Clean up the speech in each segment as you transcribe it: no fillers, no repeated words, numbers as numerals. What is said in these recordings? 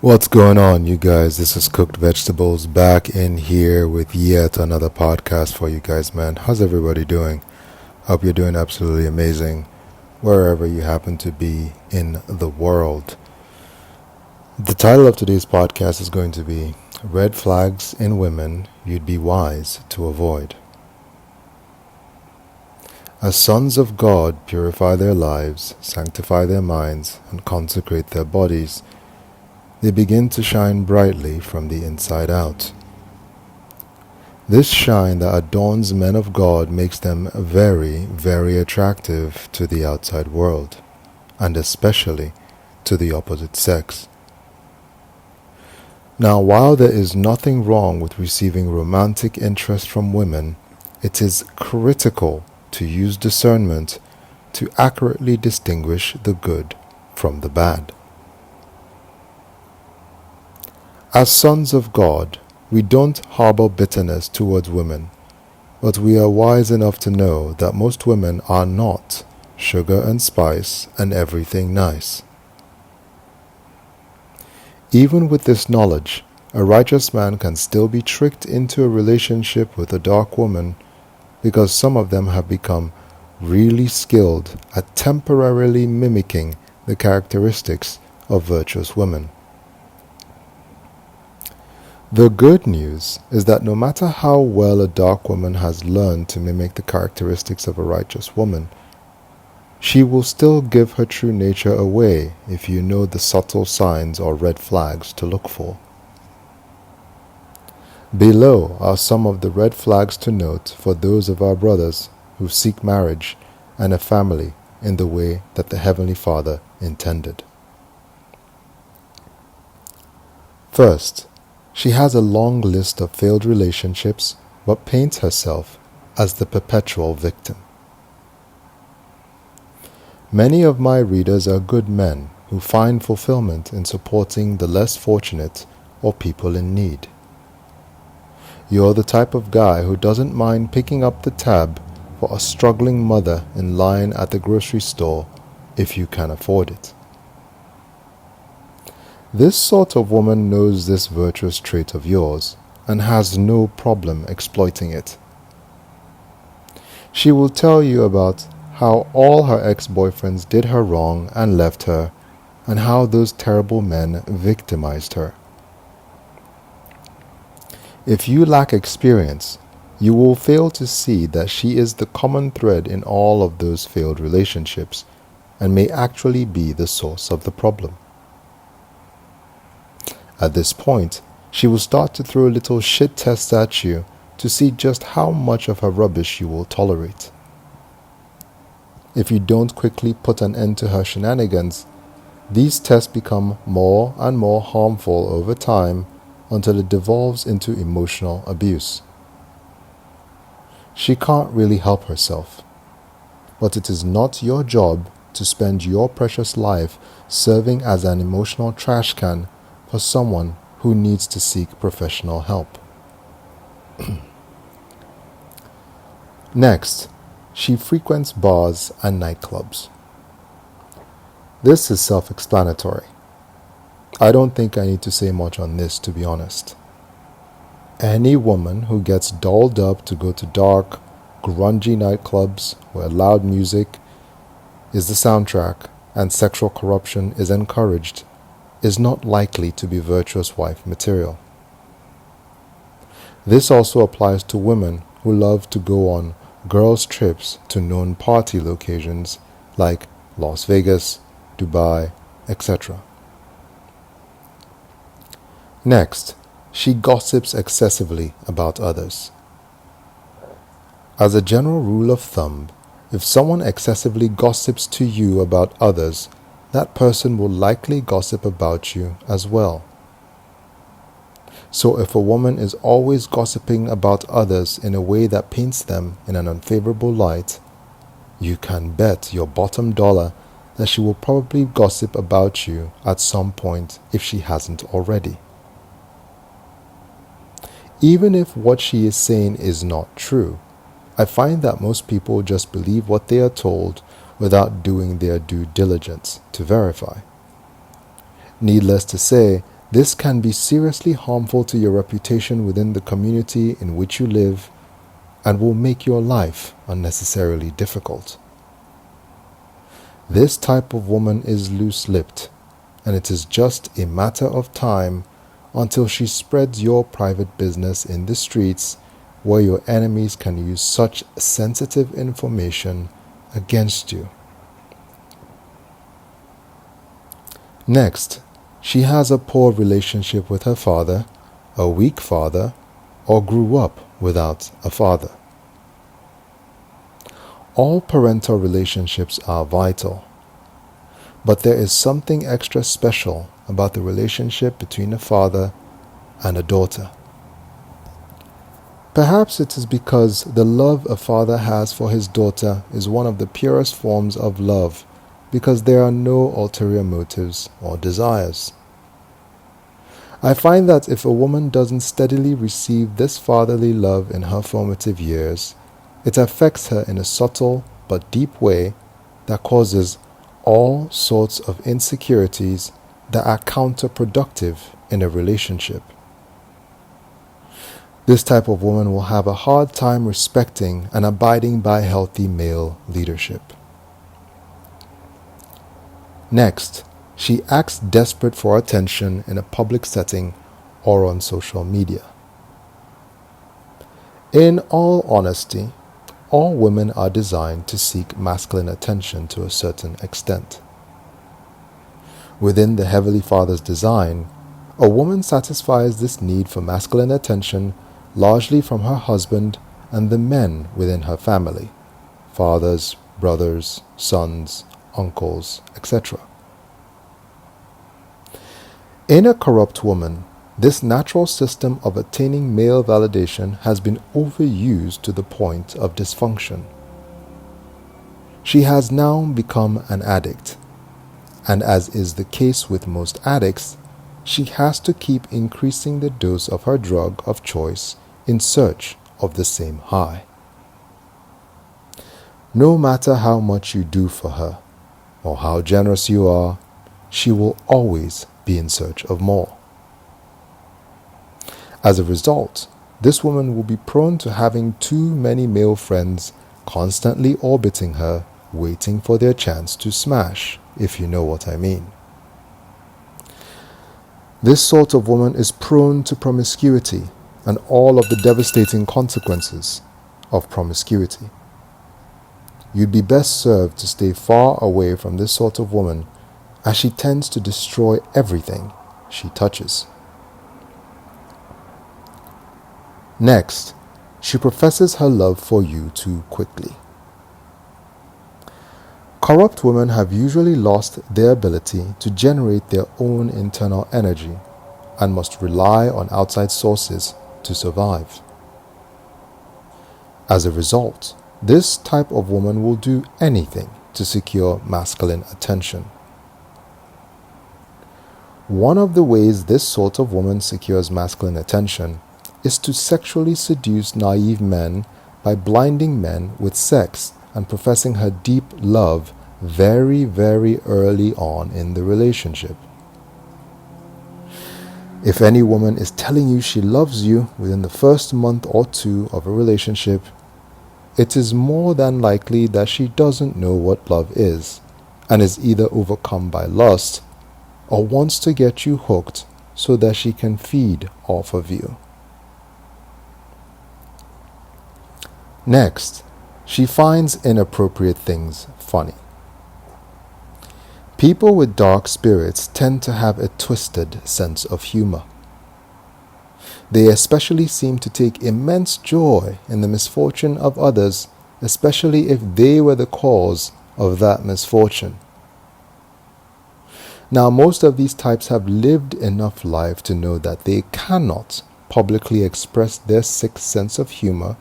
What's going on, you guys? This is Cooked Vegetables back in here with yet another podcast for you guys, man. How's everybody doing? Hope you're doing absolutely amazing wherever you happen to be in the world. The title of today's podcast is going to be Red Flags in Women You'd Be Wise to Avoid. As sons of God purify their lives, sanctify their minds, and consecrate their bodies, they begin to shine brightly from the inside out. This shine that adorns men of God makes them very, very attractive to the outside world, and especially to the opposite sex. Now, while there is nothing wrong with receiving romantic interest from women, it is critical to use discernment to accurately distinguish the good from the bad. As sons of God, we don't harbor bitterness towards women, but we are wise enough to know that most women are not sugar and spice and everything nice. Even with this knowledge, a righteous man can still be tricked into a relationship with a dark woman because some of them have become really skilled at temporarily mimicking the characteristics of virtuous women. The good news is that no matter how well a dark woman has learned to mimic the characteristics of a righteous woman, she will still give her true nature away if you know the subtle signs or red flags to look for. Below are some of the red flags to note for those of our brothers who seek marriage and a family in the way that the Heavenly Father intended. First, she has a long list of failed relationships but paints herself as the perpetual victim. Many of my readers are good men who find fulfillment in supporting the less fortunate or people in need. You're the type of guy who doesn't mind picking up the tab for a struggling mother in line at the grocery store if you can afford it. This sort of woman knows this virtuous trait of yours and has no problem exploiting it. She will tell you about how all her ex-boyfriends did her wrong and left her, and how those terrible men victimized her. If you lack experience, you will fail to see that she is the common thread in all of those failed relationships and may actually be the source of the problem. At this point, she will start to throw little shit tests at you to see just how much of her rubbish you will tolerate. If you don't quickly put an end to her shenanigans, these tests become more and more harmful over time until it devolves into emotional abuse. She can't really help herself, but it is not your job to spend your precious life serving as an emotional trash can for someone who needs to seek professional help. Next, she frequents bars and nightclubs. This is self-explanatory. I don't think I need to say much on this, to be honest. Any woman who gets dolled up to go to dark, grungy nightclubs where loud music is the soundtrack and sexual corruption is encouraged is not likely to be virtuous wife material. This also applies to women who love to go on girls' trips to known party locations like Las Vegas, Dubai, etc. Next, she gossips excessively about others. As a general rule of thumb, if someone excessively gossips to you about others, that person will likely gossip about you as well. So if a woman is always gossiping about others in a way that paints them in an unfavorable light, you can bet your bottom dollar that she will probably gossip about you at some point if she hasn't already. Even if what she is saying is not true, I find that most people just believe what they are told without doing their due diligence to verify. Needless to say, This can be seriously harmful to your reputation within the community in which you live and will make your life unnecessarily difficult. This type of woman is loose-lipped, and it is just a matter of time until she spreads your private business in the streets where your enemies can use such sensitive information against you. Next, she has a poor relationship with her father, a weak father, or grew up without a father. All parental relationships are vital, but there is something extra special about the relationship between a father and a daughter. Perhaps it is because the love a father has for his daughter is one of the purest forms of love, because there are no ulterior motives or desires. I find that if a woman doesn't steadily receive this fatherly love in her formative years, it affects her in a subtle but deep way that causes all sorts of insecurities that are counterproductive in a relationship. This type of woman will have a hard time respecting and abiding by healthy male leadership. Next, she acts desperate for attention in a public setting or on social media. In all honesty, all women are designed to seek masculine attention to a certain extent. Within the Heavenly Father's design, a woman satisfies this need for masculine attention largely from her husband and the men within her family, fathers, brothers, sons, uncles, etc. In a corrupt woman, this natural system of attaining male validation has been overused to the point of dysfunction. She has now become an addict, and as is the case with most addicts, she has to keep increasing the dose of her drug of choice in search of the same high. No matter how much you do for her, or how generous you are, she will always be in search of more. As a result, this woman will be prone to having too many male friends constantly orbiting her, waiting for their chance to smash, if you know what I mean. This sort of woman is prone to promiscuity and all of the devastating consequences of promiscuity. You'd be best served to stay far away from this sort of woman, as she tends to destroy everything she touches. Next, she professes her love for you too quickly. Corrupt women have usually lost their ability to generate their own internal energy and must rely on outside sources to survive. As a result, this type of woman will do anything to secure masculine attention. One of the ways this sort of woman secures masculine attention is to sexually seduce naive men by blinding men with sex and professing her deep love very, very early on in the relationship. If any woman is telling you she loves you within the first month or two of a relationship, it is more than likely that she doesn't know what love is and is either overcome by lust or wants to get you hooked so that she can feed off of you. Next, she finds inappropriate things funny. People with dark spirits tend to have a twisted sense of humor. They especially seem to take immense joy in the misfortune of others, especially if they were the cause of that misfortune. Now, most of these types have lived enough life to know that they cannot publicly express their sick sense of humor,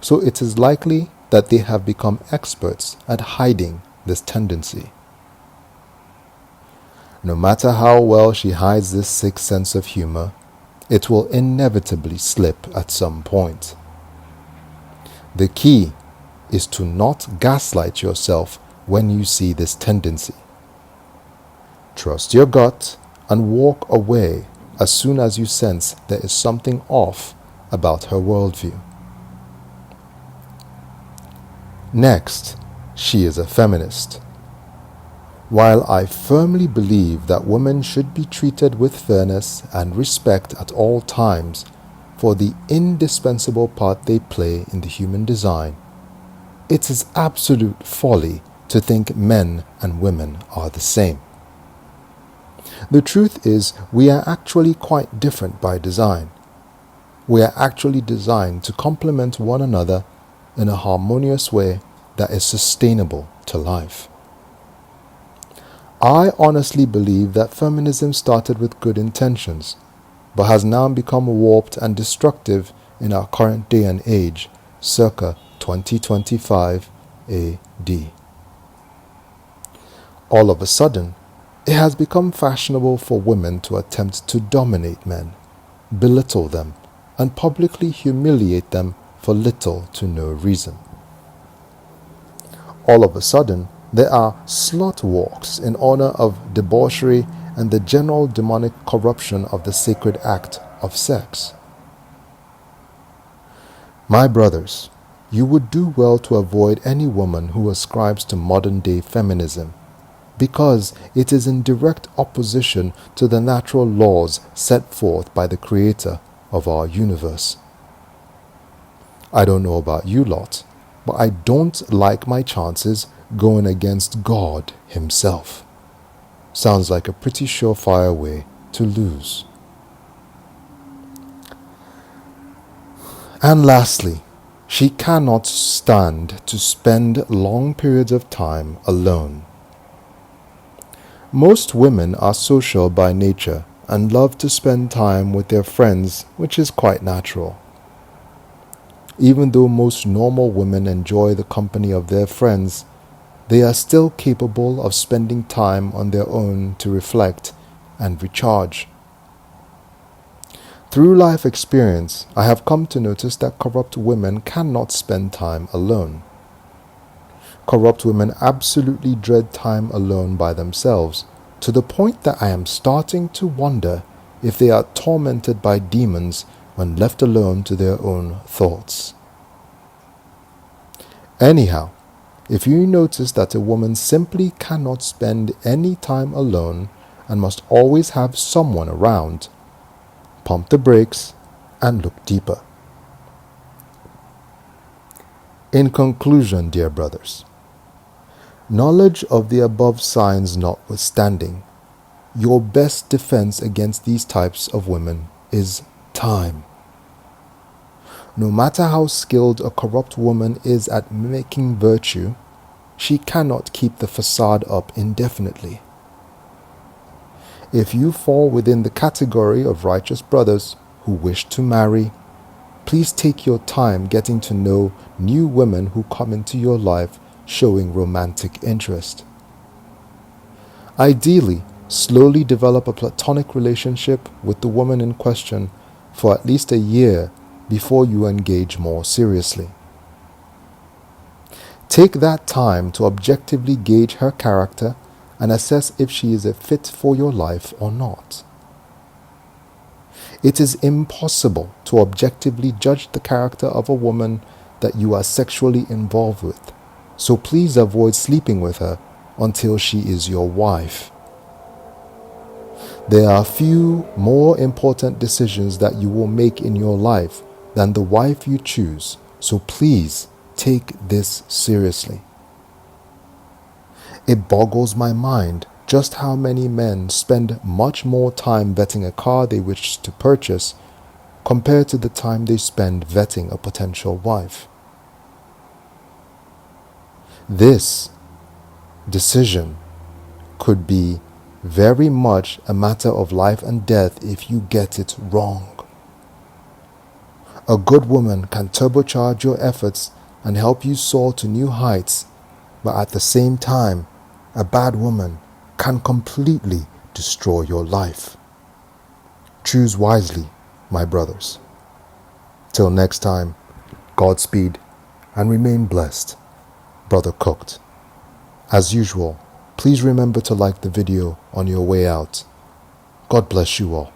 so it is likely that they have become experts at hiding this tendency. No matter how well she hides this sick sense of humor, it will inevitably slip at some point. The key is to not gaslight yourself when you see this tendency. Trust your gut and walk away as soon as you sense there is something off about her worldview. Next, she is a feminist. While I firmly believe that women should be treated with fairness and respect at all times for the indispensable part they play in the human design, it is absolute folly to think men and women are the same. The truth is, we are actually quite different by design. We are actually designed to complement one another in a harmonious way that is sustainable to life. I honestly believe that feminism started with good intentions, but has now become warped and destructive in our current day and age, circa 2025 AD. All of a sudden, it has become fashionable for women to attempt to dominate men, belittle them, and publicly humiliate them for little to no reason. All of a sudden, there are slut walks in honor of debauchery and the general demonic corruption of the sacred act of sex. My brothers, you would do well to avoid any woman who ascribes to modern-day feminism, because it is in direct opposition to the natural laws set forth by the Creator of our universe. I don't know about you lot, but I don't like my chances going against God Himself. Sounds like a pretty surefire way to lose. And lastly, she cannot stand to spend long periods of time alone. Most women are social by nature and love to spend time with their friends, which is quite natural. Even though most normal women enjoy the company of their friends, they are still capable of spending time on their own to reflect and recharge. Through life experience, I have come to notice that corrupt women cannot spend time alone. Corrupt women absolutely dread time alone by themselves, to the point that I am starting to wonder if they are tormented by demons when left alone to their own thoughts. Anyhow, if you notice that a woman simply cannot spend any time alone and must always have someone around, pump the brakes and look deeper. In conclusion, dear brothers, knowledge of the above signs notwithstanding, your best defense against these types of women is time. No matter how skilled a corrupt woman is at mimicking virtue, she cannot keep the facade up indefinitely. If you fall within the category of righteous brothers who wish to marry, please take your time getting to know new women who come into your life showing romantic interest. Ideally, slowly develop a platonic relationship with the woman in question for at least a year before you engage more seriously. Take that time to objectively gauge her character and assess if she is a fit for your life or not. It is impossible to objectively judge the character of a woman that you are sexually involved with, so please avoid sleeping with her until she is your wife. There are few more important decisions that you will make in your life than the wife you choose, so please take this seriously. It boggles my mind just how many men spend much more time vetting a car they wish to purchase compared to the time they spend vetting a potential wife. This decision could be very much a matter of life and death if you get it wrong. A good woman can turbocharge your efforts and help you soar to new heights, but at the same time, a bad woman can completely destroy your life. Choose wisely, my brothers. Till next time, Godspeed and remain blessed. Brother Cooked. As usual, please remember to like the video on your way out. God bless you all.